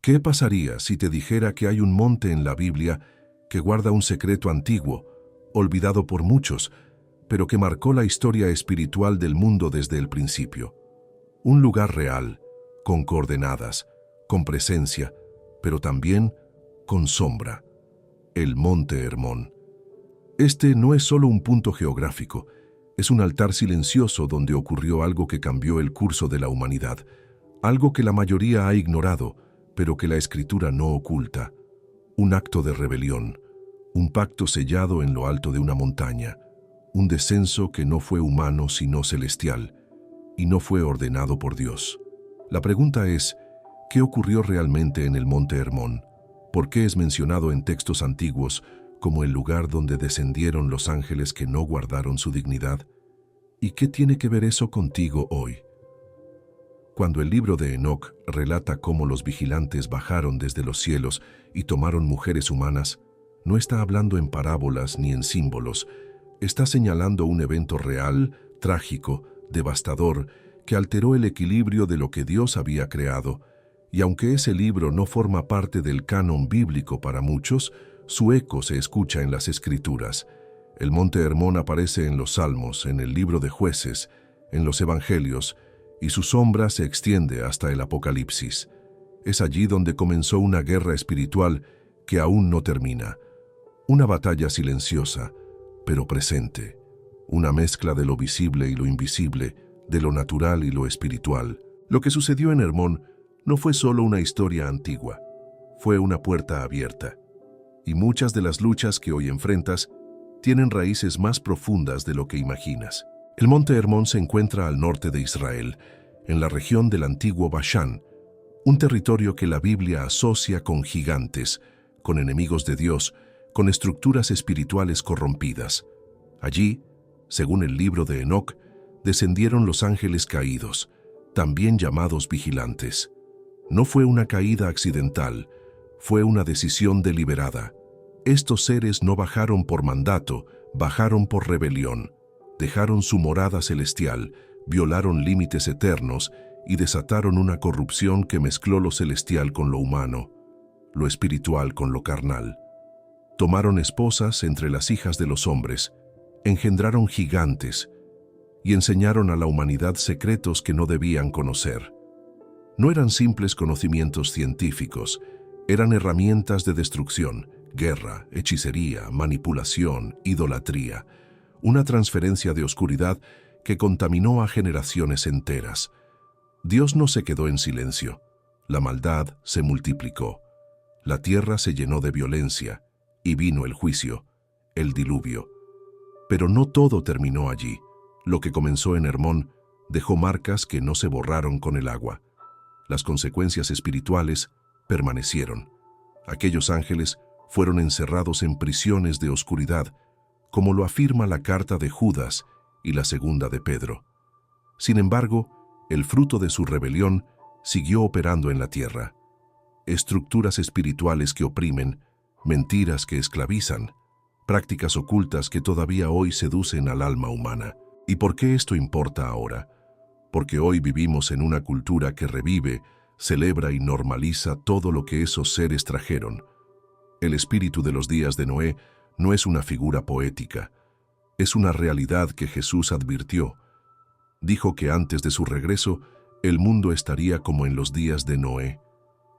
¿Qué pasaría si te dijera que hay un monte en la Biblia que guarda un secreto antiguo, olvidado por muchos, pero que marcó la historia espiritual del mundo desde el principio? Un lugar real, con coordenadas, con presencia, pero también con sombra. El Monte Hermón. Este no es solo un punto geográfico, es un altar silencioso donde ocurrió algo que cambió el curso de la humanidad, algo que la mayoría ha ignorado, pero que la Escritura no oculta. Un acto de rebelión, un pacto sellado en lo alto de una montaña, un descenso que no fue humano sino celestial, y no fue ordenado por Dios. La pregunta es, ¿qué ocurrió realmente en el Monte Hermón? ¿Por qué es mencionado en textos antiguos como el lugar donde descendieron los ángeles que no guardaron su dignidad? ¿Y qué tiene que ver eso contigo hoy? Cuando el libro de Enoc relata cómo los vigilantes bajaron desde los cielos y tomaron mujeres humanas, no está hablando en parábolas ni en símbolos, está señalando un evento real, trágico, devastador, que alteró el equilibrio de lo que Dios había creado, y aunque ese libro no forma parte del canon bíblico para muchos, su eco se escucha en las Escrituras. El Monte Hermón aparece en los Salmos, en el libro de Jueces, en los Evangelios, y su sombra se extiende hasta el Apocalipsis. Es allí donde comenzó una guerra espiritual que aún no termina. Una batalla silenciosa, pero presente. Una mezcla de lo visible y lo invisible, de lo natural y lo espiritual. Lo que sucedió en Hermón no fue solo una historia antigua, fue una puerta abierta. Y muchas de las luchas que hoy enfrentas tienen raíces más profundas de lo que imaginas. El Monte Hermón se encuentra al norte de Israel, en la región del antiguo Bashán, un territorio que la Biblia asocia con gigantes, con enemigos de Dios, con estructuras espirituales corrompidas. Allí, según el libro de Enoc, descendieron los ángeles caídos, también llamados vigilantes. No fue una caída accidental, fue una decisión deliberada. Estos seres no bajaron por mandato, bajaron por rebelión. Dejaron su morada celestial, violaron límites eternos y desataron una corrupción que mezcló lo celestial con lo humano, lo espiritual con lo carnal. Tomaron esposas entre las hijas de los hombres, engendraron gigantes y enseñaron a la humanidad secretos que no debían conocer. No eran simples conocimientos científicos, eran herramientas de destrucción, guerra, hechicería, manipulación, idolatría. Una transferencia de oscuridad que contaminó a generaciones enteras. Dios no se quedó en silencio. La maldad se multiplicó. La tierra se llenó de violencia y vino el juicio, el diluvio. Pero no todo terminó allí. Lo que comenzó en Hermón dejó marcas que no se borraron con el agua. Las consecuencias espirituales permanecieron. Aquellos ángeles fueron encerrados en prisiones de oscuridad, como lo afirma la carta de Judas y la segunda de Pedro. Sin embargo, el fruto de su rebelión siguió operando en la tierra. Estructuras espirituales que oprimen, mentiras que esclavizan, prácticas ocultas que todavía hoy seducen al alma humana. ¿Y por qué esto importa ahora? Porque hoy vivimos en una cultura que revive, celebra y normaliza todo lo que esos seres trajeron. El espíritu de los días de Noé no es una figura poética, es una realidad que Jesús advirtió. Dijo que antes de su regreso, el mundo estaría como en los días de Noé.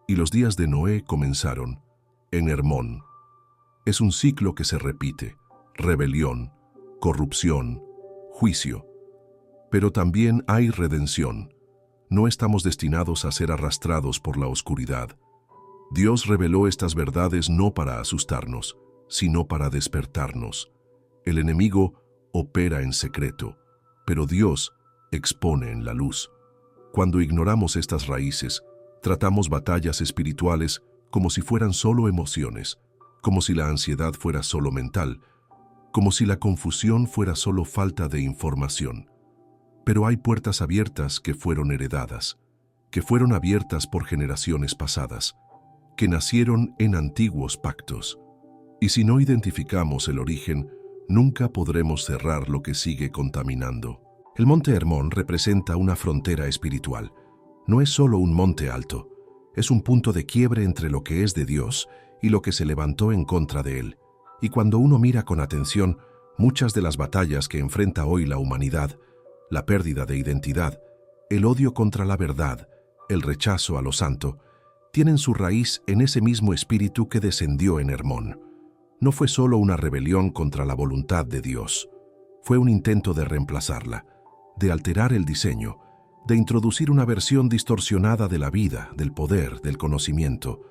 Y los días de Noé comenzaron en Hermón. Es un ciclo que se repite: rebelión, corrupción, juicio. Pero también hay redención. No estamos destinados a ser arrastrados por la oscuridad. Dios reveló estas verdades no para asustarnos, sino para despertarnos. El enemigo opera en secreto, pero Dios expone en la luz. Cuando ignoramos estas raíces, tratamos batallas espirituales como si fueran solo emociones, como si la ansiedad fuera solo mental, como si la confusión fuera solo falta de información. Pero hay puertas abiertas que fueron heredadas, que fueron abiertas por generaciones pasadas, que nacieron en antiguos pactos. Y si no identificamos el origen, nunca podremos cerrar lo que sigue contaminando. El Monte Hermón representa una frontera espiritual. No es solo un monte alto, Es un punto de quiebre entre lo que es de Dios y lo que se levantó en contra de Él. Y cuando uno mira con atención, muchas de las batallas que enfrenta hoy la humanidad, la pérdida de identidad, el odio contra la verdad, el rechazo a lo santo, tienen su raíz en ese mismo espíritu que descendió en Hermón. No fue solo una rebelión contra la voluntad de Dios, fue un intento de reemplazarla, de alterar el diseño, de introducir una versión distorsionada de la vida, del poder, del conocimiento,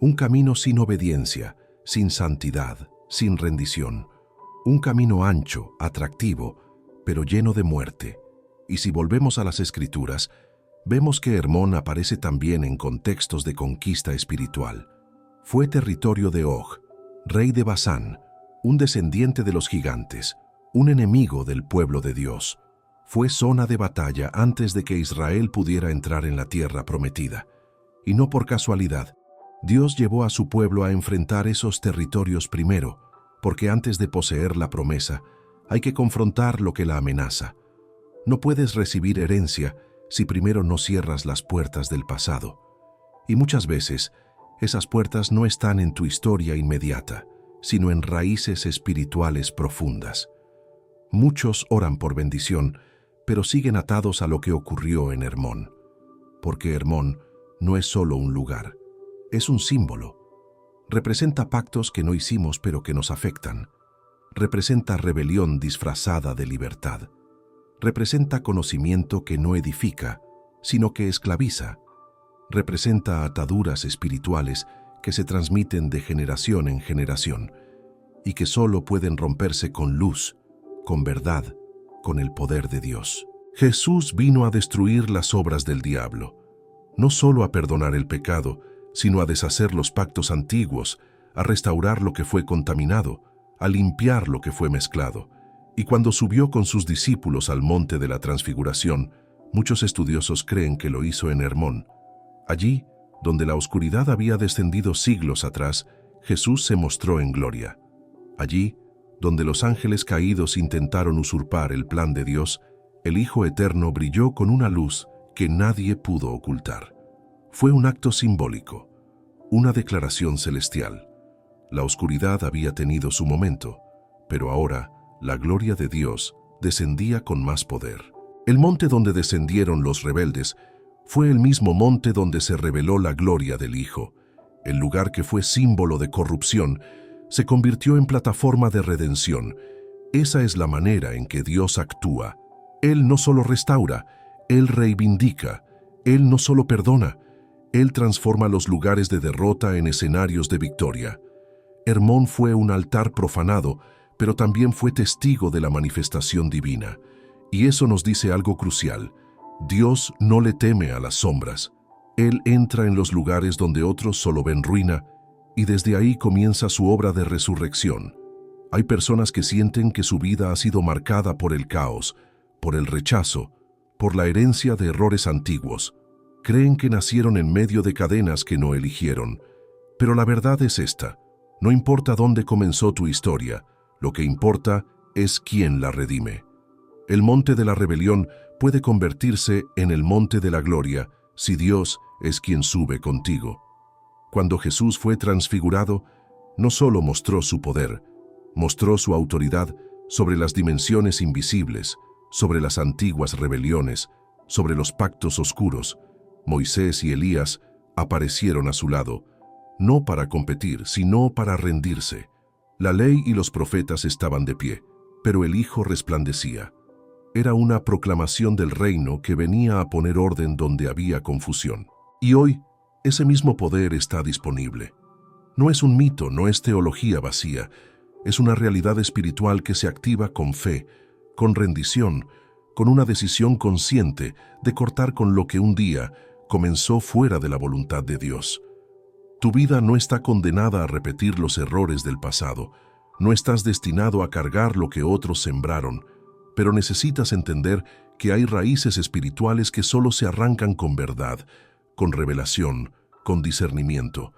un camino sin obediencia, sin santidad, sin rendición, un camino ancho, atractivo, pero lleno de muerte. Y si volvemos a las Escrituras, vemos que Hermón aparece también en contextos de conquista espiritual. Fue territorio de Og, rey de Basán, un descendiente de los gigantes, un enemigo del pueblo de Dios. Fue zona de batalla antes de que Israel pudiera entrar en la tierra prometida. Y no por casualidad, Dios llevó a su pueblo a enfrentar esos territorios primero, porque antes de poseer la promesa, hay que confrontar lo que la amenaza. No puedes recibir herencia si primero no cierras las puertas del pasado. Y muchas veces, esas puertas no están en tu historia inmediata, sino en raíces espirituales profundas. Muchos oran por bendición, pero siguen atados a lo que ocurrió en Hermón. Porque Hermón no es solo un lugar, es un símbolo. Representa pactos que no hicimos pero que nos afectan. Representa rebelión disfrazada de libertad. Representa conocimiento que no edifica, sino que esclaviza. Representa ataduras espirituales que se transmiten de generación en generación y que solo pueden romperse con luz, con verdad, con el poder de Dios. Jesús vino a destruir las obras del diablo, no solo a perdonar el pecado, sino a deshacer los pactos antiguos, a restaurar lo que fue contaminado, a limpiar lo que fue mezclado. Y cuando subió con sus discípulos al monte de la Transfiguración, muchos estudiosos creen que lo hizo en Hermón. Allí, donde la oscuridad había descendido siglos atrás, Jesús se mostró en gloria. Allí, donde los ángeles caídos intentaron usurpar el plan de Dios, el Hijo Eterno brilló con una luz que nadie pudo ocultar. Fue un acto simbólico, una declaración celestial. La oscuridad había tenido su momento, pero ahora la gloria de Dios descendía con más poder. El monte donde descendieron los rebeldes fue el mismo monte donde se reveló la gloria del Hijo. El lugar que fue símbolo de corrupción se convirtió en plataforma de redención. Esa es la manera en que Dios actúa. Él no solo restaura, Él reivindica. Él no solo perdona, Él transforma los lugares de derrota en escenarios de victoria. Hermón fue un altar profanado, pero también fue testigo de la manifestación divina. Y eso nos dice algo crucial. Dios no le teme a las sombras. Él entra en los lugares donde otros solo ven ruina, y desde ahí comienza su obra de resurrección. Hay personas que sienten que su vida ha sido marcada por el caos, por el rechazo, por la herencia de errores antiguos. Creen que nacieron en medio de cadenas que no eligieron. Pero la verdad es esta: no importa dónde comenzó tu historia, lo que importa es quién la redime. El monte de la rebelión puede convertirse en el monte de la gloria si Dios es quien sube contigo. Cuando Jesús fue transfigurado, no solo mostró su poder, mostró su autoridad sobre las dimensiones invisibles, sobre las antiguas rebeliones, sobre los pactos oscuros. Moisés y Elías aparecieron a su lado, no para competir, sino para rendirse. La ley y los profetas estaban de pie, pero el Hijo resplandecía. Era una proclamación del reino que venía a poner orden donde había confusión. Y hoy, ese mismo poder está disponible. No es un mito, no es teología vacía, es una realidad espiritual que se activa con fe, con rendición, con una decisión consciente de cortar con lo que un día comenzó fuera de la voluntad de Dios. Tu vida no está condenada a repetir los errores del pasado, no estás destinado a cargar lo que otros sembraron, pero necesitas entender que hay raíces espirituales que solo se arrancan con verdad, con revelación, con discernimiento.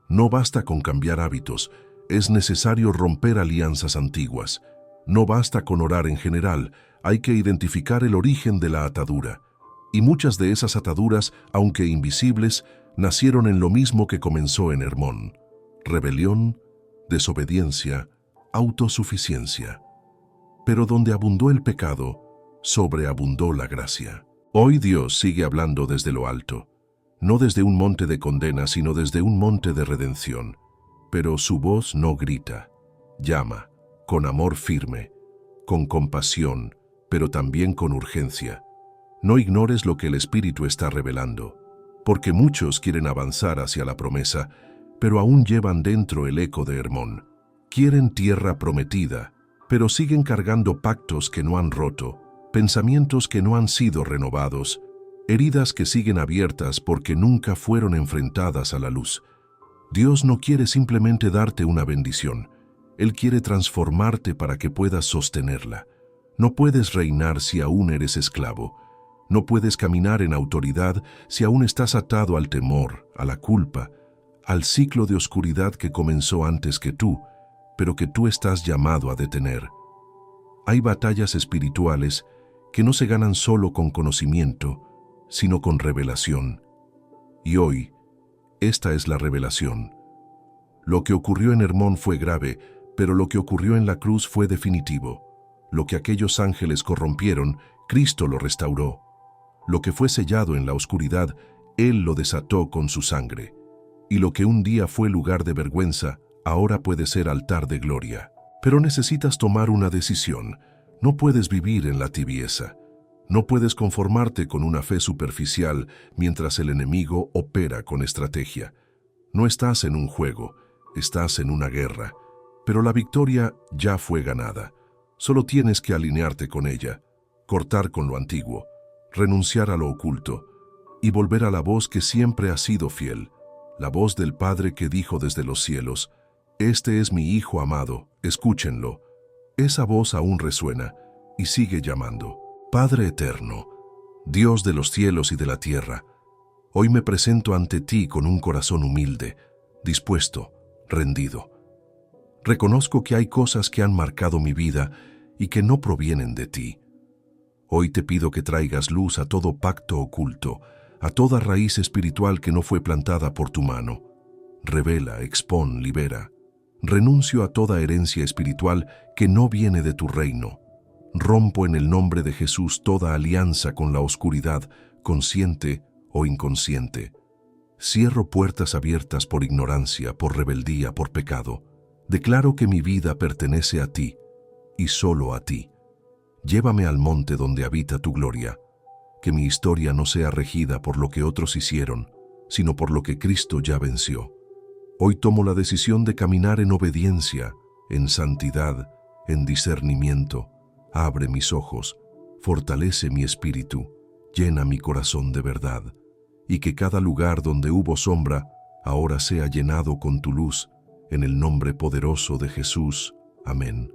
No basta con cambiar hábitos, es necesario romper alianzas antiguas. No basta con orar en general, hay que identificar el origen de la atadura. Y muchas de esas ataduras, aunque invisibles, nacieron en lo mismo que comenzó en Hermón: rebelión, desobediencia, autosuficiencia. Pero donde abundó el pecado, sobreabundó la gracia. Hoy Dios sigue hablando desde lo alto, no desde un monte de condena, sino desde un monte de redención. Pero su voz no grita, llama, con amor firme, con compasión, pero también con urgencia. No ignores lo que el Espíritu está revelando, porque muchos quieren avanzar hacia la promesa, pero aún llevan dentro el eco de Hermón. Quieren tierra prometida, pero siguen cargando pactos que no han roto, pensamientos que no han sido renovados, heridas que siguen abiertas porque nunca fueron enfrentadas a la luz. Dios no quiere simplemente darte una bendición. Él quiere transformarte para que puedas sostenerla. No puedes reinar si aún eres esclavo. No puedes caminar en autoridad si aún estás atado al temor, a la culpa, al ciclo de oscuridad que comenzó antes que tú, pero que tú estás llamado a detener. Hay batallas espirituales que no se ganan solo con conocimiento, sino con revelación. Y hoy, esta es la revelación. Lo que ocurrió en Hermón fue grave, pero lo que ocurrió en la cruz fue definitivo. Lo que aquellos ángeles corrompieron, Cristo lo restauró. Lo que fue sellado en la oscuridad, Él lo desató con su sangre. Y lo que un día fue lugar de vergüenza, ahora puede ser altar de gloria. Pero necesitas tomar una decisión. No puedes vivir en la tibieza. No puedes conformarte con una fe superficial mientras el enemigo opera con estrategia. No estás en un juego, estás en una guerra. Pero la victoria ya fue ganada. Solo tienes que alinearte con ella, cortar con lo antiguo, renunciar a lo oculto y volver a la voz que siempre ha sido fiel, la voz del Padre que dijo desde los cielos: «Este es mi Hijo amado, escúchenlo». Esa voz aún resuena y sigue llamando. Padre eterno, Dios de los cielos y de la tierra, hoy me presento ante ti con un corazón humilde, dispuesto, rendido. Reconozco que hay cosas que han marcado mi vida y que no provienen de ti. Hoy te pido que traigas luz a todo pacto oculto, a toda raíz espiritual que no fue plantada por tu mano. Revela, expón, libera. Renuncio a toda herencia espiritual que no viene de tu reino. Rompo en el nombre de Jesús toda alianza con la oscuridad, consciente o inconsciente. Cierro puertas abiertas por ignorancia, por rebeldía, por pecado. Declaro que mi vida pertenece a ti, y solo a ti. Llévame al monte donde habita tu gloria. Que mi historia no sea regida por lo que otros hicieron, sino por lo que Cristo ya venció. Hoy tomo la decisión de caminar en obediencia, en santidad, en discernimiento. Abre mis ojos, fortalece mi espíritu, llena mi corazón de verdad, y que cada lugar donde hubo sombra ahora sea llenado con tu luz, en el nombre poderoso de Jesús. Amén.